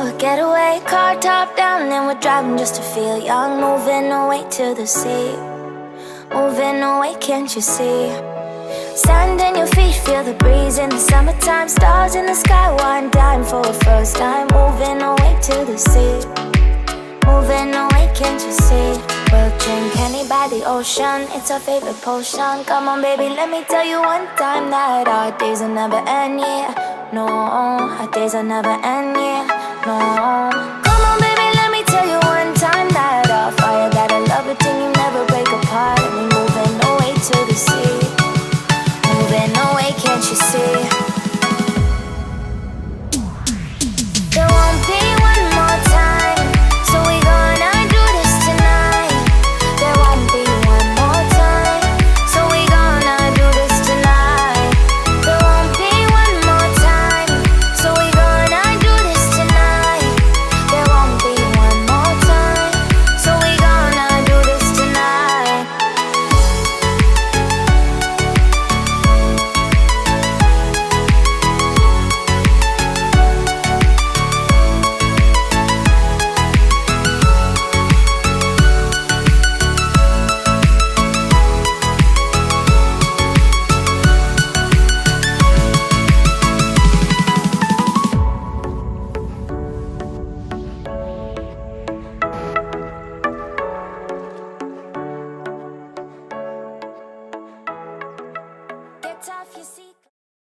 a getaway, car top down, and we're driving just to feel young. Moving away to the sea, moving away, can't you see? Sand in your feet, feel the breeze in the summertime. Stars in the sky, one dime for a first time. Moving away to the sea, moving away, can't you see? We'll drink honey by the ocean, it's our favorite potion. Come on baby, let me tell you one time that our days will never end, yeah. No, our days will never end, yeah. No.